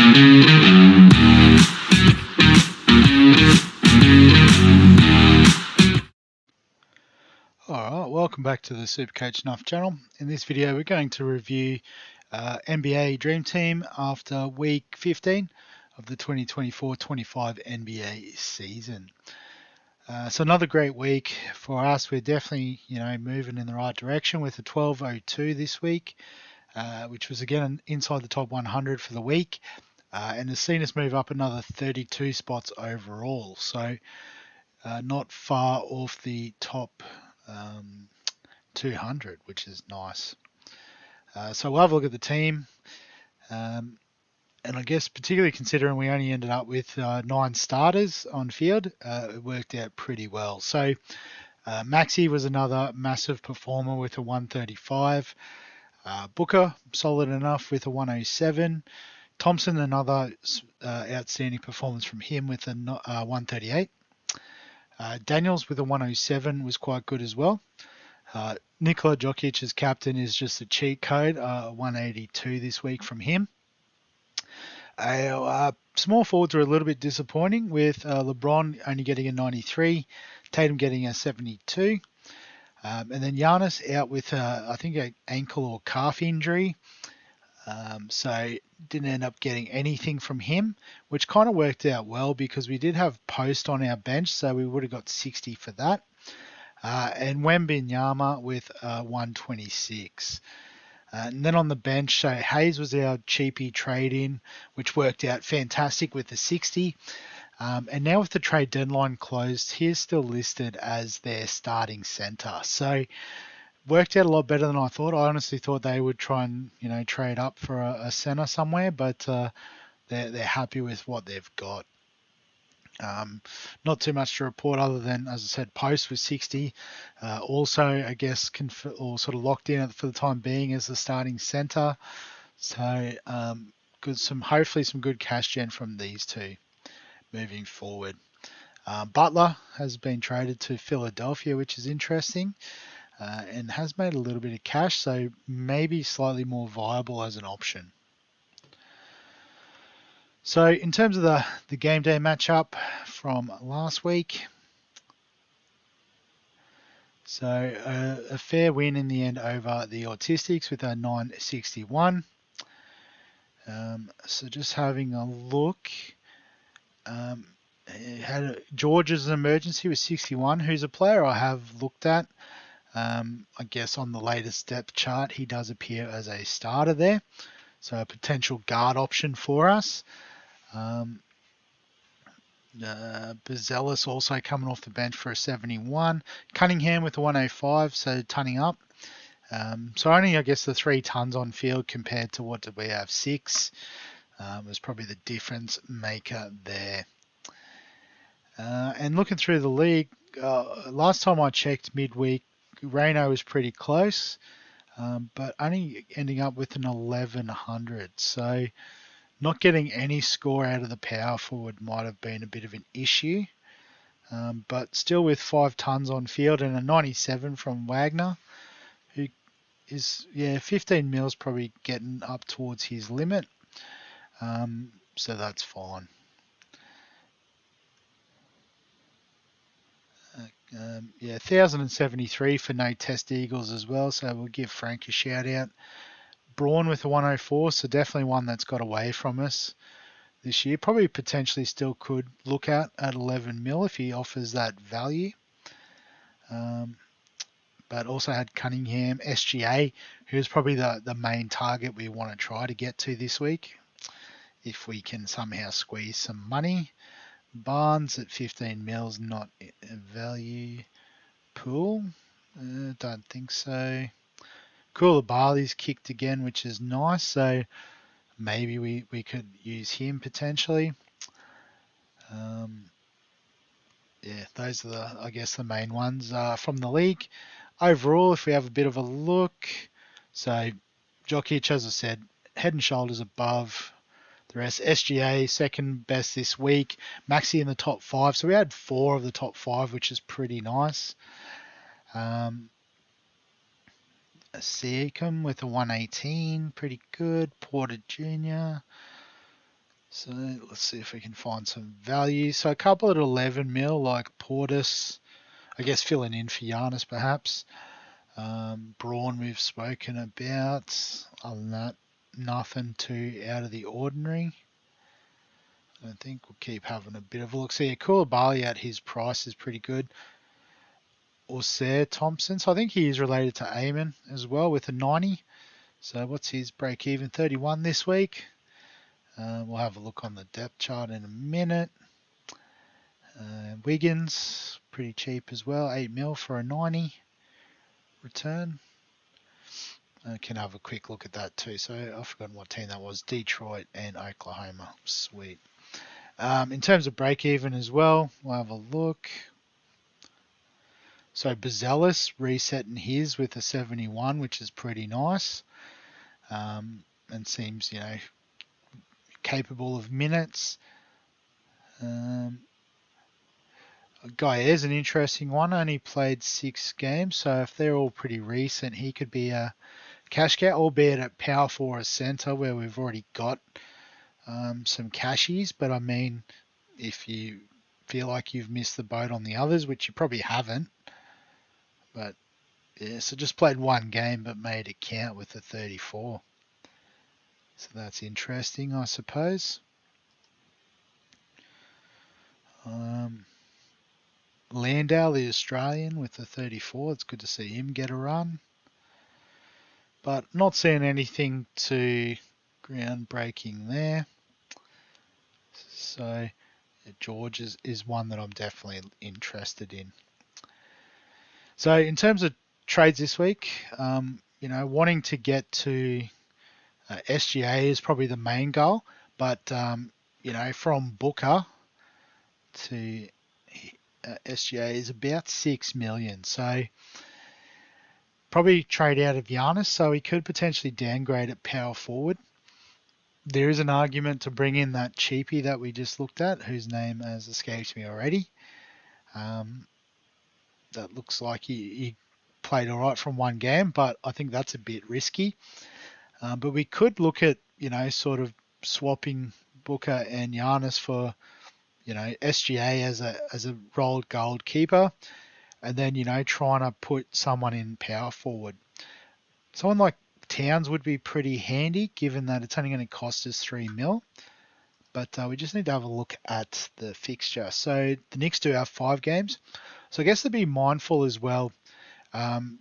Alright, welcome back to the SuperCoach Nuff channel. In this video we're going to review NBA Dream Team after week 15 of the 2024-25 NBA season. So another great week for us. We're definitely moving in the right direction with a 12.02 this week, which was again inside the top 100 for the week, and has seen us move up another 32 spots overall. So not far off the top 200, which is nice. So we'll have a look at the team, and I guess particularly considering we only ended up with 9 starters on field, it worked out pretty well. So Maxey was another massive performer with a 135. Booker, solid enough with a 107. Thompson, another outstanding performance from him with a 138. Daniels with a 107 was quite good as well. Nikola Jokic as captain is just a cheat code, 182 this week from him. Small forwards are a little bit disappointing with LeBron only getting a 93, Tatum getting a 72. And then Giannis out with, I think, an ankle or calf injury. So didn't end up getting anything from him, which kind of worked out well because we did have Post on our bench, so we would have got 60 for that. And Wembanyama with 126. And then on the bench, so Hayes was our cheapie trade-in, which worked out fantastic with the 60. And now with the trade deadline closed, he's still listed as their starting center. So worked out a lot better than I thought. I honestly thought they would try and trade up for a center somewhere, but they're happy with what they've got. Not too much to report other than, as I said, Post was 60. Also, I guess, or sort of locked in for the time being as the starting center. So hopefully some good cash gen from these two moving forward. Butler has been traded to Philadelphia, which is interesting. And has made a little bit of cash, so maybe slightly more viable as an option. So in terms of the game day matchup from last week, so a fair win in the end over the Autistics with a 961. So just having a look, had George as an emergency with 61, who's a player I have looked at. I guess on the latest depth chart, he does appear as a starter there. So a potential guard option for us. Bezelis also coming off the bench for a 71. Cunningham with a 105, so tunning up. So only, I guess, the 3 tons on field compared to what did we have, 6. Was probably the difference maker there. And looking through the league, last time I checked midweek, Reno was pretty close, but only ending up with an 1100. So not getting any score out of the power forward might have been a bit of an issue. But still with 5 tons on field and a 97 from Wagner, who is, 15 mils probably getting up towards his limit. So that's fine. 1,073 for no test eagles as well, so we'll give Frank a shout out. Braun with a 104, so definitely one that's got away from us this year. Probably potentially still could look at 11 mil if he offers that value. But also had Cunningham, SGA, who's probably the main target we want to try to get to this week, if we can somehow squeeze some money. Barnes at 15 mils, not a value pool. Don't think so. Koulibaly's kicked again, which is nice. So maybe we could use him potentially. Those are I guess the main ones from the league. Overall, if we have a bit of a look, so Jokic, as I said, head and shoulders above the rest. SGA, second best this week. Maxey in the top 5. So we had 4 of the top 5, which is pretty nice. Siakam with a 118, pretty good. Porter Jr. So let's see if we can find some value. So a couple at 11 mil, like Portis, I guess filling in for Giannis perhaps. Braun we've spoken about. Other than that, nothing too out of the ordinary. I think we'll keep having a bit of a look. See, Koulibaly at his price is pretty good. Auxerre Thompson, so I think he is related to Eamon as well with a 90. So what's his break even? 31 this week. We'll have a look on the depth chart in a minute. Wiggins, pretty cheap as well, 8 mil for a 90 return. I can have a quick look at that too. So I've forgotten what team that was. Detroit and Oklahoma. Sweet. In terms of break even as well, we'll have a look. So Bazelis resetting his with a 71, which is pretty nice. And seems, capable of minutes. Gaier's an interesting one. Only played 6 games, so if they're all pretty recent, he could be a cash cow, albeit at power forward centre where we've already got some cashies. But I mean, if you feel like you've missed the boat on the others, which you probably haven't, but yeah, so just played 1 game but made it count with a 34. So that's interesting, I suppose. Landale, the Australian, with a 34. It's good to see him get a run. But not seeing anything too groundbreaking there. So George is one that I'm definitely interested in. So in terms of trades this week, wanting to get to SGA is probably the main goal. But, from Booker to SGA is about 6 million. So probably trade out of Giannis, so he could potentially downgrade at power forward. There is an argument to bring in that cheapie that we just looked at, whose name has escaped me already. That looks like he played all right from 1 game, but I think that's a bit risky. But we could look at, sort of swapping Booker and Giannis for, SGA as a rolled gold keeper, and then, trying to put someone in power forward. Someone like Towns would be pretty handy, given that it's only going to cost us 3 mil. But we just need to have a look at the fixture. So the Knicks do have 5 games. So I guess to be mindful as well,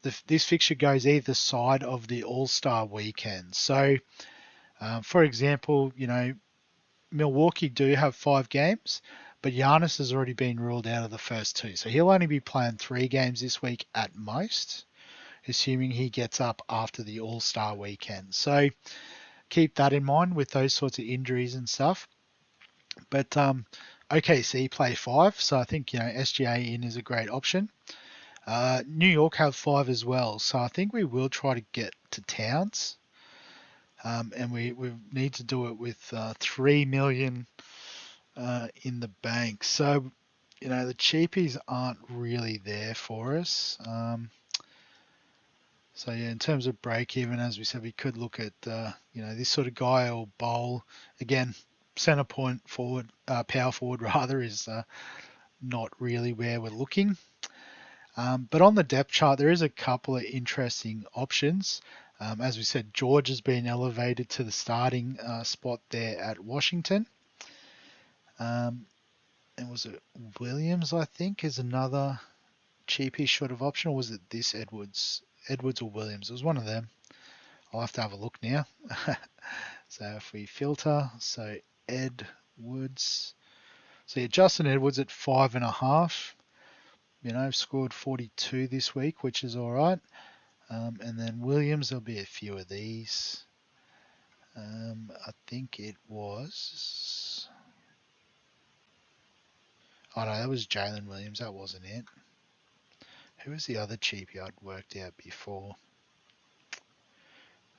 this fixture goes either side of the All-Star weekend. So, for example, Milwaukee do have 5 games, but Giannis has already been ruled out of the first 2. So he'll only be playing 3 games this week at most, assuming he gets up after the All-Star weekend. So keep that in mind with those sorts of injuries and stuff. But OKC play 5, so I think SGA in is a great option. New York have 5 as well, so I think we will try to get to Towns, and we need to do it with 3 million in the bank. So the cheapies aren't really there for us. So yeah, in terms of break even, as we said, we could look at this sort of guy or bowl again. Center point forward, power forward rather, is not really where we're looking. But on the depth chart, there is a couple of interesting options. As we said, George has been elevated to the starting spot there at Washington. And was it Williams, I think, is another cheapish sort of option, or was it this Edwards? Edwards or Williams? It was one of them. I'll have to have a look now. So if we filter, so Edwards. So yeah, Justin Edwards at 5.5. Scored 42 this week, which is all right. And then Williams, there'll be a few of these. I think it was... Oh no, that was Jalen Williams. That wasn't it. Who was the other cheapie I'd worked out before?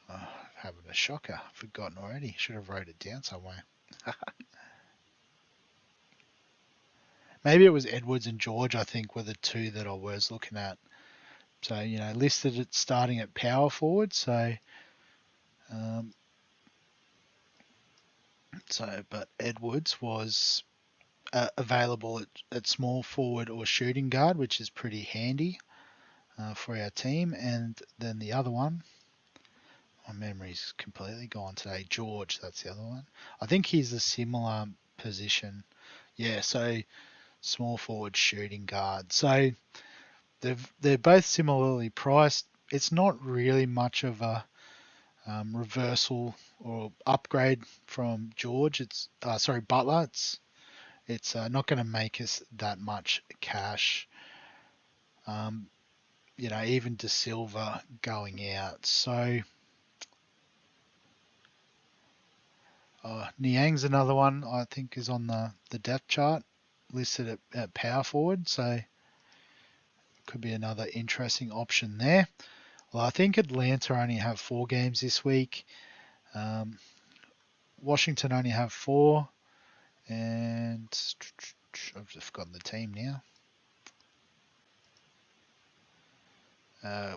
Oh, having a shocker. Forgotten already. Should have wrote it down somewhere. Maybe it was Edwards and George, I think, were the 2 that I was looking at. So, listed it starting at power forward. So, So, but Edwards was available at small forward or shooting guard, which is pretty handy for our team. And then the other one, my memory's completely gone today. George, that's the other one. I think he's a similar position. Yeah, so small forward shooting guard. So they're both similarly priced. It's not really much of a reversal or upgrade from George. It's sorry Butler. It's not going to make us that much cash. Um, even De Silva going out. So Niang's another one I think is on the depth chart listed at power forward. So could be another interesting option there. Well, I think Atlanta only have 4 games this week. Um, Washington only have 4. And I've just forgotten the team now.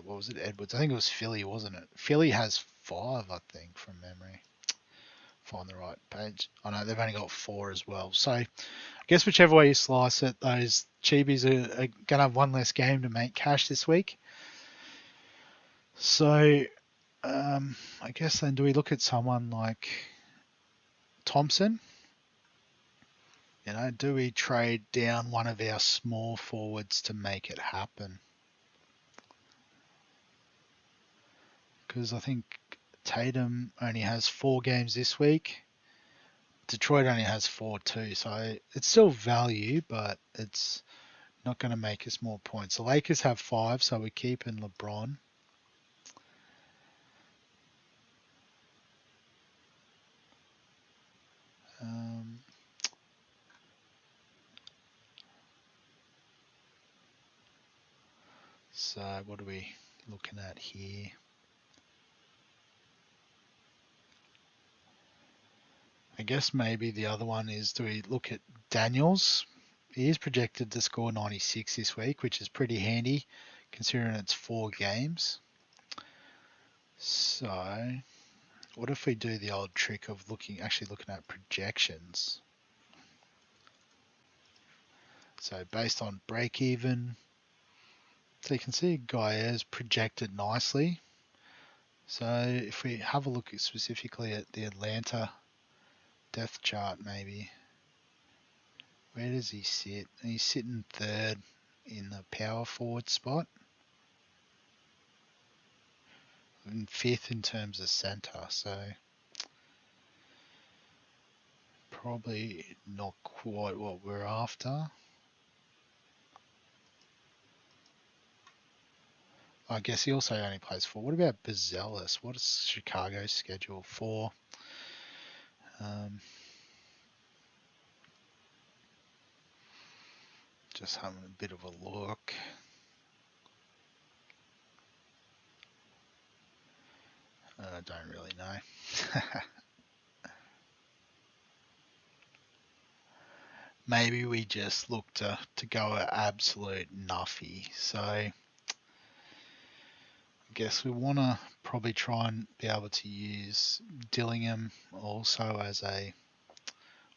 What was it? Edwards. I think it was Philly, wasn't it? Philly has 5, I think, from memory. Find the right page. I know they've only got 4 as well. So I guess whichever way you slice it, those cheapies are going to have one less game to make cash this week. So I guess then do we look at someone like Thompson? Do we trade down one of our small forwards to make it happen? Because I think Tatum only has 4 games this week. Detroit only has 4 too, so it's still value, but it's not going to make us more points. The Lakers have 5, so we're keeping LeBron. So what are we looking at here? I guess maybe the other one is, do we look at Daniels? He is projected to score 96 this week, which is pretty handy considering it's 4 games. So what if we do the old trick of actually looking at projections? So based on break even, so you can see Gaier's projected nicely. So if we have a look specifically at the Atlanta depth chart, maybe, where does he sit? He's sitting 3rd in the power forward spot, and 5th in terms of center. So probably not quite what we're after. I guess he also only plays 4. What about Bezelis? What is Chicago's schedule for? Just having a bit of a look. I don't really know. Maybe we just look to go at absolute nuffy. So I guess we want to probably try and be able to use Dillingham also as a...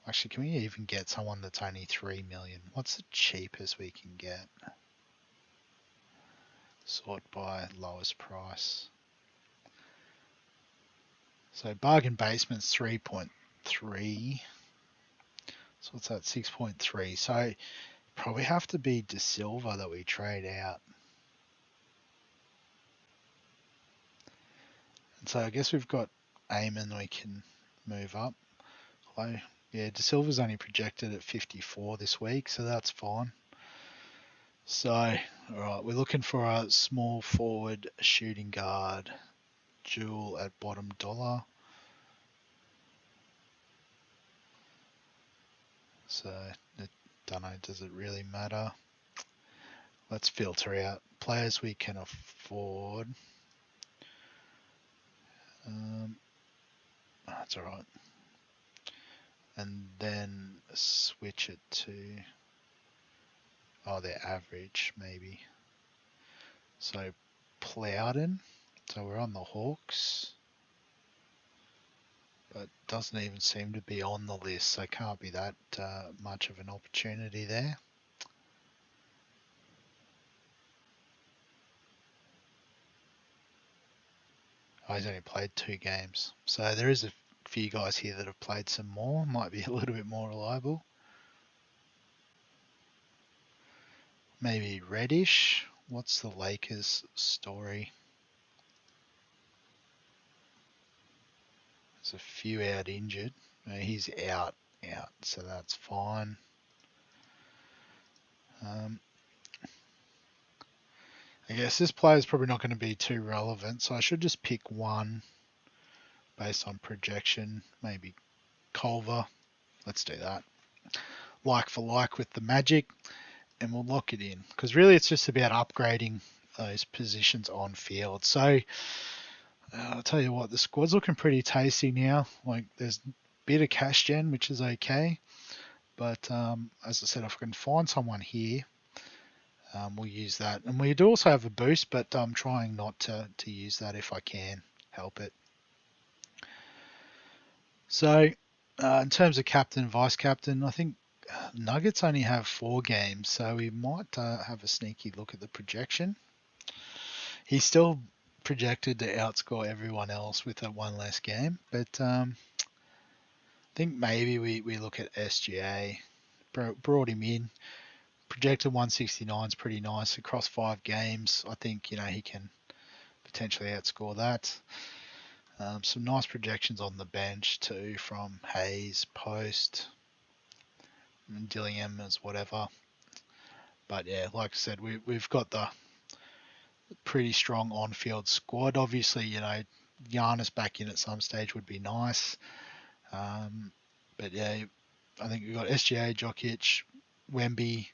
Actually, can we even get someone that's only 3 million? What's the cheapest we can get? Sort by lowest price. So bargain basement's 3.3. So what's that? 6.3. So probably have to be De Silva that we trade out. And so I guess we've got Eamon we can move up. Yeah, De Silva's only projected at 54 this week, so that's fine. So, alright, we're looking for a small forward shooting guard. Jewel at bottom dollar. So, I don't know, does it really matter? Let's filter out players we can afford. That's alright. And then switch it to, their average maybe. So Plowden. So we're on the Hawks. but doesn't even seem to be on the list, so can't be that much of an opportunity there. Oh, he's only played 2 games, so there is a few guys here that have played some more, might be a little bit more reliable. Maybe Reddish. What's the Lakers story? There's a few out injured. He's out, so that's fine. I guess this player is probably not going to be too relevant, so I should just pick one based on projection. Maybe Culver. Let's do that. Like for like with the Magic, and we'll lock it in. Because really it's just about upgrading those positions on field. So I'll tell you what, the squad's looking pretty tasty now. Like there's a bit of cash gen, which is okay. But as I said, if I can find someone here, we'll use that. And we do also have a boost, but I'm trying not to use that if I can help it. So in terms of captain, vice captain, I think Nuggets only have 4 games, so we might have a sneaky look at the projection. He's still projected to outscore everyone else with a 1 less game, but I think maybe we look at SGA. Brought him in. Projected 169 is pretty nice across 5 games. I think he can potentially outscore that. Some nice projections on the bench too from Hayes, Post, and Dillingham as whatever. But yeah, like I said, we've got the pretty strong on-field squad. Obviously, Giannis back in at some stage would be nice. But yeah, I think we've got SGA, Jokic, Wemby,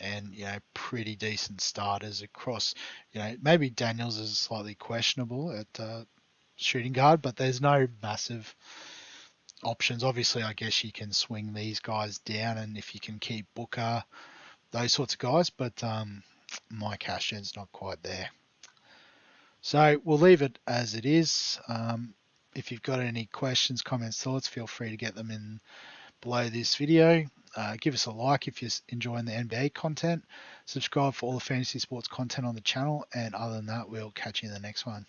and pretty decent starters across. Maybe Daniels is slightly questionable at shooting guard, but there's no massive options. Obviously, I guess you can swing these guys down, and if you can keep Booker, those sorts of guys, but my cash gen's not quite there. So we'll leave it as it is. If you've got any questions, comments, thoughts, feel free to get them in below this video. Give us a like if you're enjoying the NBA content. Subscribe for all the fantasy sports content on the channel. And other than that, we'll catch you in the next one.